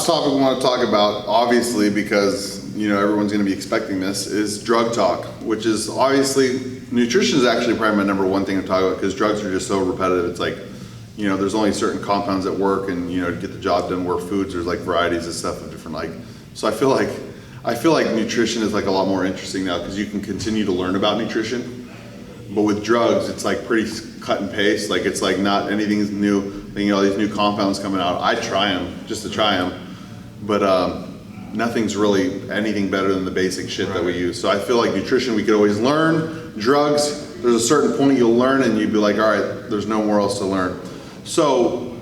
topic we want to talk about, obviously, because everyone's going to be expecting this, is drug talk, which is obviously, nutrition is actually probably my number one thing to talk about, because drugs are just so repetitive. It's like, there's only certain compounds that work, and to get the job done. Where foods, there's like varieties of stuff of different So I feel like nutrition is like a lot more interesting now, because you can continue to learn about nutrition. But with drugs, it's like pretty cut and paste. Like it's like not anything's new. These new compounds coming out. I try them just to try them, but nothing's really anything better than the basic shit that we use. So I feel like nutrition, we could always learn. Drugs, there's a certain point you'll learn, and you'd be like, all right, there's no more else to learn. So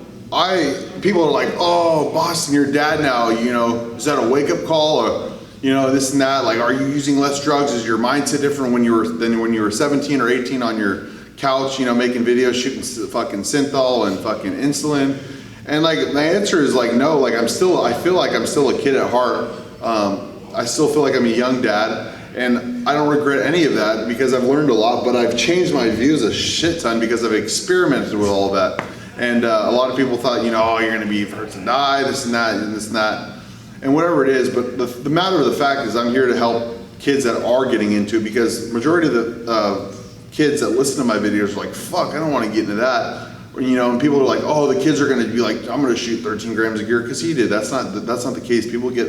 people are like, oh, Bostin, you're dad now. Is that a wake up call, or this and that? Like, are you using less drugs? Is your mindset different than when you were 17 or 18 on your couch, making videos, shooting fucking synthol and fucking insulin? And like, my answer is like, no. Like, I feel like I'm still a kid at heart. I still feel like I'm a young dad, and I don't regret any of that, because I've learned a lot, but I've changed my views a shit ton because I've experimented with all of that. And a lot of people thought, oh, you're gonna be first to die, this and that, and this and that, and whatever it is. But the matter of the fact is, I'm here to help kids that are getting into it, because majority of the kids that listen to my videos are like, fuck, I don't want to get into that. And people are like, oh, the kids are going to be like, I'm going to shoot 13 grams a gear because he did. That's not the case. People get,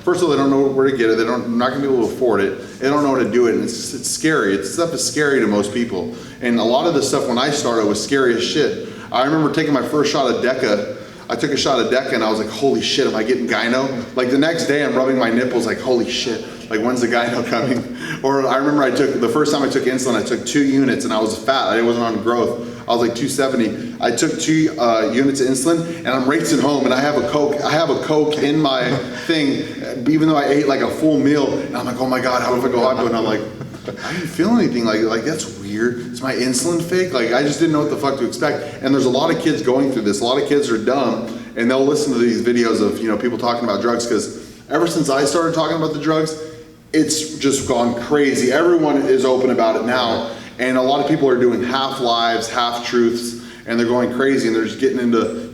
first of all, they don't know where to get it. They're not going to be able to afford it. They don't know how to do it, and it's scary. Stuff is scary to most people. And a lot of the stuff when I started was scary as shit. I remember taking my first shot of Deca. I took a shot of Deca, and I was like, holy shit, am I getting gyno? Like the next day, I'm rubbing my nipples like, holy shit. Like, when's the gyno coming? Or I remember the first time I took insulin, I took 2 units, and I was fat. I wasn't on growth. I was like 270. I took 2 units of insulin, and I'm racing home, and I have a Coke in my thing, even though I ate like a full meal. And I'm like, oh my God, how if I go hypo? And I'm like, I didn't feel anything. Like that's weird. Is my insulin fake? Like, I just didn't know what the fuck to expect. And there's a lot of kids going through this. A lot of kids are dumb, and they'll listen to these videos of people talking about drugs, because ever since I started talking about the drugs, it's just gone crazy. Everyone is open about it now, and a lot of people are doing half lives, half truths, and they're going crazy, and they're just getting into,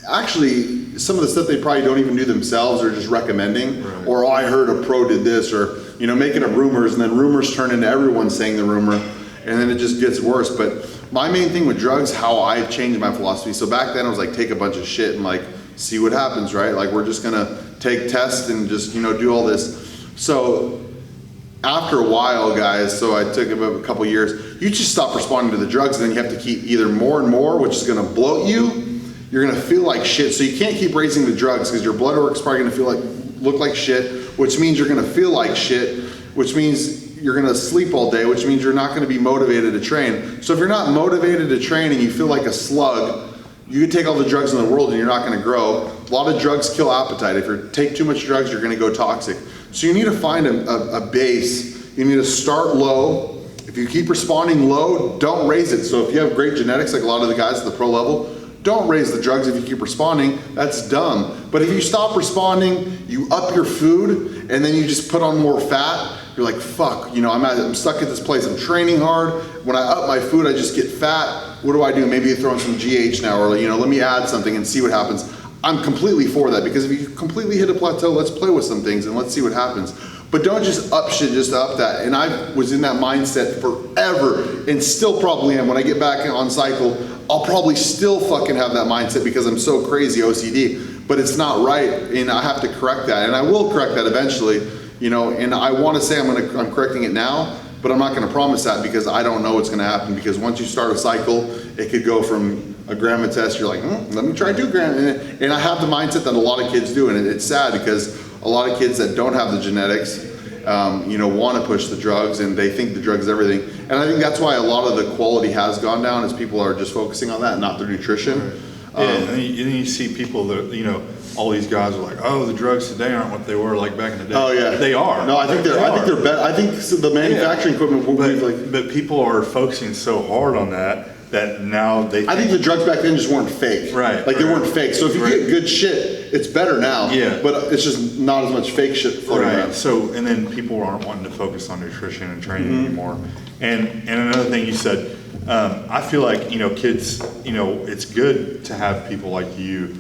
actually some of the stuff they probably don't even do themselves, or just recommending, right. Or, oh, I heard a pro did this, or, making up rumors, and then rumors turn into everyone saying the rumor, and then it just gets worse. But my main thing with drugs, how I've changed my philosophy. So back then I was like, take a bunch of shit and like, see what happens, right? Like, we're just gonna take tests and just, do all this. So after a while, guys, so I took about a couple years, you just stop responding to the drugs, and then you have to keep either more and more, which is gonna bloat you. You're gonna feel like shit. So you can't keep raising the drugs, because your blood work's probably gonna look like shit, which means you're gonna feel like shit, which means you're gonna sleep all day, which means you're not gonna be motivated to train. So if you're not motivated to train and you feel like a slug, you can take all the drugs in the world and you're not gonna grow. A lot of drugs kill appetite. If you take too much drugs, you're gonna go toxic. So you need to find a base. You need to start low. If you keep responding low, don't raise it. So if you have great genetics, like a lot of the guys at the pro level, don't raise the drugs if you keep responding. That's dumb. But if you stop responding, you up your food, and then you just put on more fat, you're like, fuck, I'm stuck at this place. I'm training hard. When I up my food, I just get fat. What do I do? Maybe throw in some GH now, or let me add something and see what happens. I'm completely for that, because if you completely hit a plateau, let's play with some things and let's see what happens. But don't just up shit just to up that. And I was in that mindset forever, and still probably am. When I get back on cycle, I'll probably still fucking have that mindset, because I'm so crazy OCD. But it's not right, and I have to correct that, and I will correct that eventually. And I want to say I'm correcting it now, but I'm not going to promise that, because I don't know what's going to happen. Because once you start a cycle, it could go from a gram a test, you're like, let me try 2 grams. And I have the mindset that a lot of kids do, and it's sad, because a lot of kids that don't have the genetics, want to push the drugs, and they think the drug's everything. And I think that's why a lot of the quality has gone down, is people are just focusing on that, not their nutrition. Right. And then you see people that, all these guys are like, oh, the drugs today aren't what they were like back in the day. Oh yeah, they are. No, I think they're better. I think the manufacturing equipment will be like. But people are focusing so hard on that now they. I think the drugs back then just weren't fake. Right. Like they weren't fake. So if you get good shit, it's better now. Yeah. But it's just not as much fake shit floating around. So and then people aren't wanting to focus on nutrition and training anymore. And another thing you said, I feel like kids, it's good to have people like you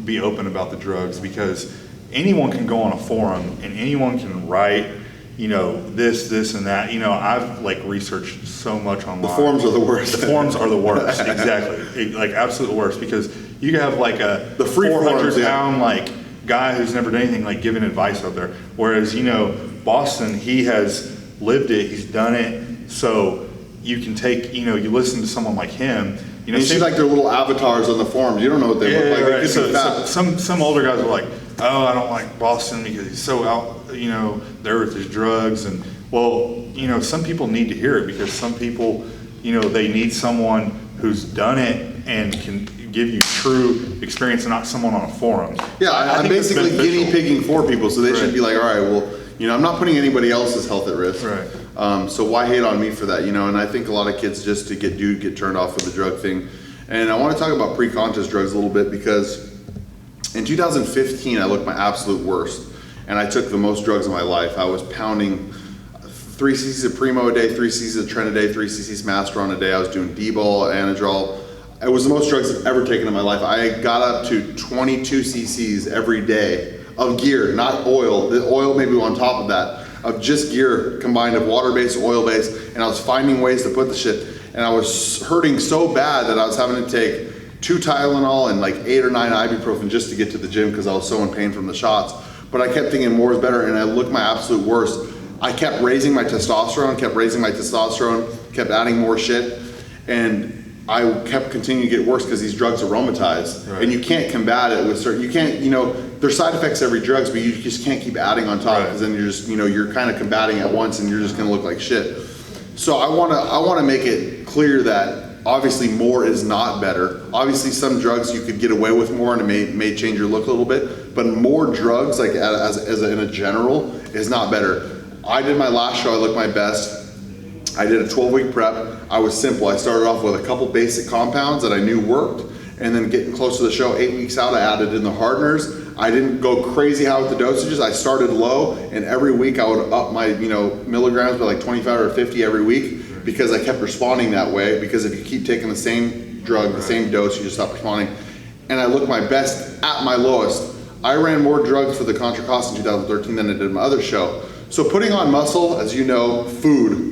be open about the drugs, because anyone can go on a forum and anyone can write, this and that. I've like researched so much online. The forums are the worst. The forums are the worst, exactly. Like absolute worst, because you have like the free 400-pound like guy who's never done anything like giving advice out there. Whereas, Bostin, he has lived it, he's done it. So you can take, you listen to someone like him. You see like their little avatars on the forums. You don't know what they look like. Right. So some older guys are like, oh, I don't like Bostin because he's so out, there with his drugs. And well, some people need to hear it, because some people, they need someone who's done it and can give you true experience, and not someone on a forum. Yeah, I'm basically guinea pigging for people, so they should be like, all right, well, I'm not putting anybody else's health at risk. Right. So why hate on me for that? And I think a lot of kids just to get turned off with the drug thing. And I want to talk about pre-contest drugs a little bit, because in 2015 I looked my absolute worst, and I took the most drugs in my life. I was pounding 3 cc's of Primo a day, 3 cc's of Tren a day, 3 cc's Masteron a day. I was doing D-ball, Anadrol. It was the most drugs I've ever taken in my life. I got up to 22 cc's every day of gear, not oil. The oil maybe on top of that, of just gear combined of water-based, oil-based, and I was finding ways to put the shit. And I was hurting so bad that I was having to take 2 Tylenol and like 8 or 9 ibuprofen just to get to the gym, because I was so in pain from the shots. But I kept thinking more is better, and I looked my absolute worst. I kept raising my testosterone, kept adding more shit, and I kept continuing to get worse because these drugs aromatize, right. And you can't combat it with certain, there's side effects to every drugs, but you just can't keep adding on top, because then you're just, you're kind of combating at once, and you're just gonna look like shit. So I wanna make it clear that obviously more is not better. Obviously some drugs you could get away with more, and it may change your look a little bit, but more drugs, like in a general, is not better. I did my last show, I looked my best. I did a 12-week prep. I was simple. I started off with a couple basic compounds that I knew worked, and then getting close to the show, 8 weeks out, I added in the hardeners. I didn't go crazy high with the dosages. I started low, and every week I would up my milligrams by like 25 or 50 every week, because I kept responding that way. Because if you keep taking the same drug, the same dose, you just stop responding. And I looked my best at my lowest. I ran more drugs for the Contra Costa in 2013 than I did my other show. So putting on muscle, as you know, food.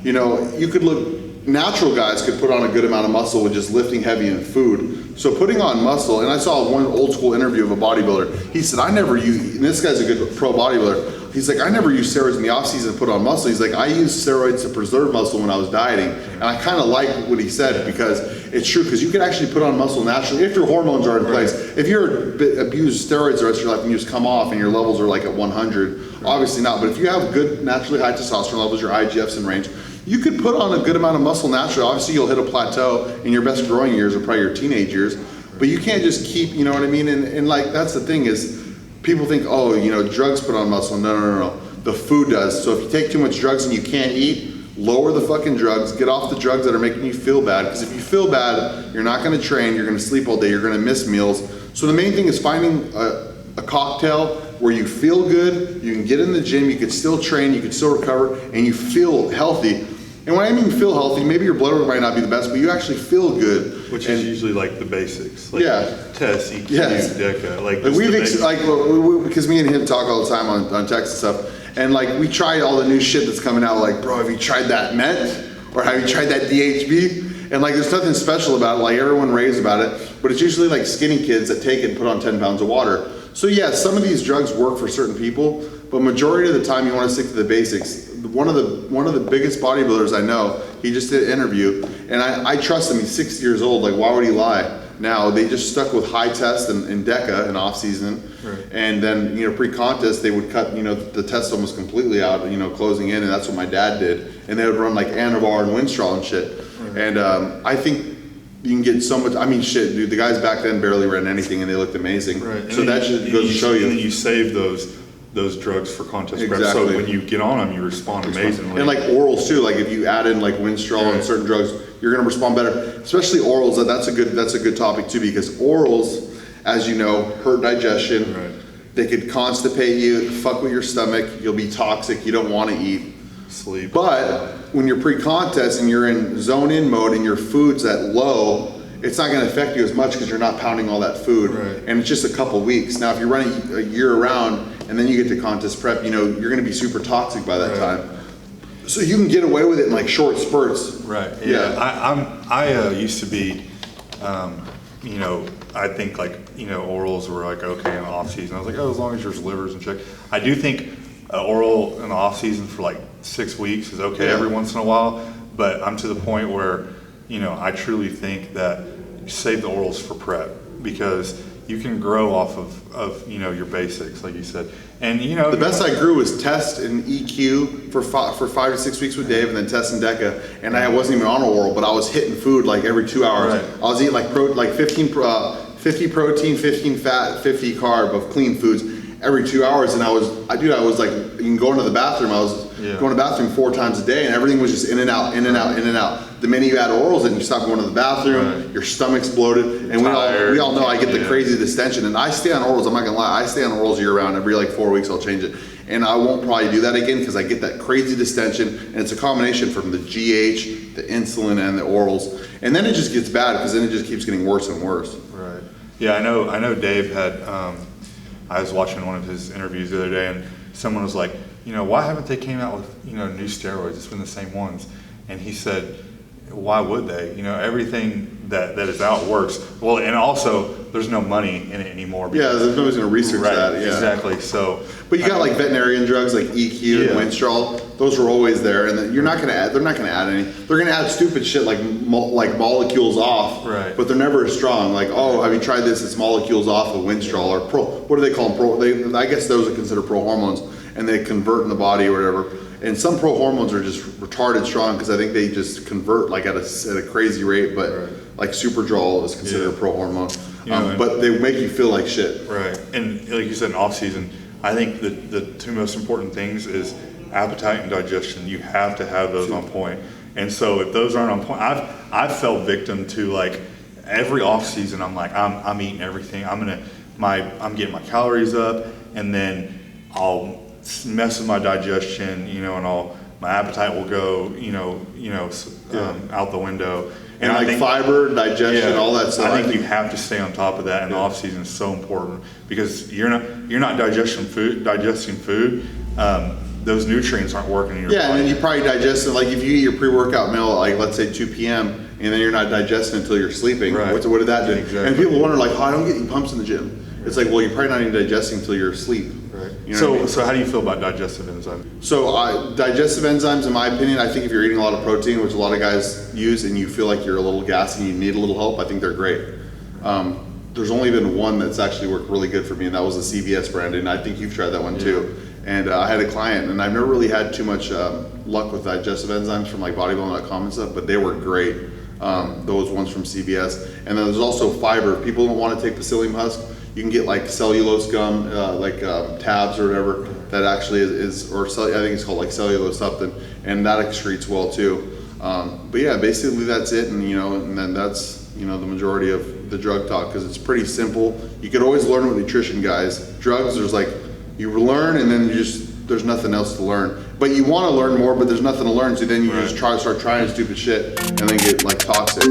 You could look, natural guys could put on a good amount of muscle with just lifting heavy and food. So putting on muscle, and I saw one old school interview of a bodybuilder. He said, I never use, and this guy's a good pro bodybuilder. He's like, I never use steroids in the off season to put on muscle. He's like, I used steroids to preserve muscle when I was dieting. And I kind of like what he said, because it's true, because you can actually put on muscle naturally if your hormones are in place. If you're abuse steroids the rest of your life and you just come off and your levels are like at 100, obviously not. But if you have good, naturally high testosterone levels, your IGF's in range, you could put on a good amount of muscle naturally. Obviously you'll hit a plateau, and your best growing years are probably your teenage years, but you can't just keep, you know what I mean? And like, that's the thing is, people think, oh, drugs put on muscle. No. The food does. So if you take too much drugs and you can't eat, lower the fucking drugs, get off the drugs that are making you feel bad. Because if you feel bad, you're not gonna train, you're gonna sleep all day, you're gonna miss meals. So the main thing is finding a cocktail where you feel good, you can get in the gym, you could still train, you could still recover, and you feel healthy. And when I mean feel healthy, maybe your blood work might not be the best, but you actually feel good. Which is usually like the basics. Like Test, EQ, DECA. Because me and him talk all the time on text and stuff. And like, we try all the new shit that's coming out. Like, bro, have you tried that Met? Or have you tried that DHB? And like, there's nothing special about it. Like, everyone raves about it. But it's usually like skinny kids that take it and put on 10 pounds of water. So yeah, some of these drugs work for certain people, but majority of the time you want to stick to the basics. One of the biggest bodybuilders I know, he just did an interview, and I trust him. He's 60 years old. Like, why would he lie? Now they just stuck with high test and DECA in off season, right. And then pre-contest they would cut the test almost completely out, closing in, and that's what my dad did. And they would run like Anavar and Winstrol and shit. Right. And I think you can get so much. I mean, shit, dude. The guys back then barely ran anything, and they looked amazing. Right. So that just goes to show you. And then you save those drugs for contest prep. So when you get on them, you respond amazingly. And like orals too. Like if you add in like Winstrol and certain drugs, you're gonna respond better. Especially orals. That's a good topic too, because orals, as you know, hurt digestion. Right. They could constipate you, fuck with your stomach. You'll be toxic. You don't want to eat. Sleep. But when you're pre-contest and you're in zone in mode and your food's at low it's not going to affect you as much because you're not pounding all that food. Right. And it's just a couple weeks. Now, if you're running a year round and then you get to contest prep, you know, you're going to be super toxic by that time. So you can get away with it in like short spurts. Right. Yeah. I used to be, you know, I think like, you know, orals were like okay in the off season. I was like, oh, as long as your liver's in check. I do think oral in the off season for like 6 weeks is okay every once in a while, but I'm to the point where, you know, I truly think that you save the orals for prep because you can grow off of you know, your basics, like you said. And you know, the best I grew was test and EQ for 5 to 6 weeks with Dave, and then test and DECA. And I wasn't even on oral, but I was hitting food like every 2 hours. Right. I was eating like 50 protein, 15 fat, 50 carb of clean foods every 2 hours. And I was like, you can go into the bathroom. I was going to the bathroom 4 times a day, and everything was just in and out, in and out, in and out. The minute you add orals and you stop going to the bathroom, your stomach's bloated, and we all know I get the crazy distension. And I stay on orals. I'm not gonna lie, I stay on orals year round. Every like 4 weeks I'll change it, and I won't probably do that again because I get that crazy distension, and it's a combination from the GH, the insulin, and the orals, and then it just gets bad because then it just keeps getting worse and worse. Right. Yeah, I know. Dave had. I was watching one of his interviews the other day, and someone was like, you know, why haven't they came out with, you know, new steroids? It's been the same ones, and he said, why would they? You know, everything that is out works. Well, and also there's no money in it anymore. Yeah, there's nobody's gonna research that. Yeah, exactly. So, but you got like veterinarian drugs like EQ and Winstrol. Those were always there, and you're not gonna add. They're not gonna add any. They're gonna add stupid shit like molecules off. Right. But they're never as strong. Like, oh, have you tried this? It's molecules off of Winstrol or pro. What do they call them? I guess those are considered pro hormones, and they convert in the body or whatever. And some pro hormones are just retarded strong because I think they just convert like at a crazy rate. But like Superdrol is considered a pro hormone. But they make you feel like shit. Right. And like you said, in off season, I think the 2 most important things is appetite and digestion. You have to have those on point. And so if those aren't on point, I've fell victim to like every off season. I'm like I'm eating everything. I'm getting my calories up, and then I'll mess with my digestion, you know, and my appetite will go, out the window. And like fiber, digestion, all that stuff. I think you have to stay on top of that, and the off season is so important because you're not digesting food. Those nutrients aren't working in your body. And then you probably digest it. Like if you eat your pre-workout meal at like let's say 2 p.m. and then you're not digesting until you're sleeping. Right. What did that do? Exactly. And people wonder like, I don't get any pumps in the gym. It's like, well, you're probably not even digesting until you're asleep. Right. You know what I mean? So how do you feel about digestive enzymes? So digestive enzymes, in my opinion, I think if you're eating a lot of protein, which a lot of guys use, and you feel like you're a little gassy and you need a little help, I think they're great. There's only been one that's actually worked really good for me, and that was the CVS brand, and I think you've tried that one too. And I had a client, and I've never really had too much luck with digestive enzymes from like bodybuilding.com and stuff, but they were great. Those ones from CVS. And then there's also fiber. If people don't want to take psyllium husk, you can get like cellulose gum, tabs or whatever. That actually I think it's called like cellulose something, and that excretes well too. But yeah, basically that's it, and then that's the majority of the drug talk because it's pretty simple. You could always learn with nutrition, guys. Drugs, there's like you learn and then there's nothing else to learn. But you want to learn more, but there's nothing to learn, so then you just start trying stupid shit and then get like toxic.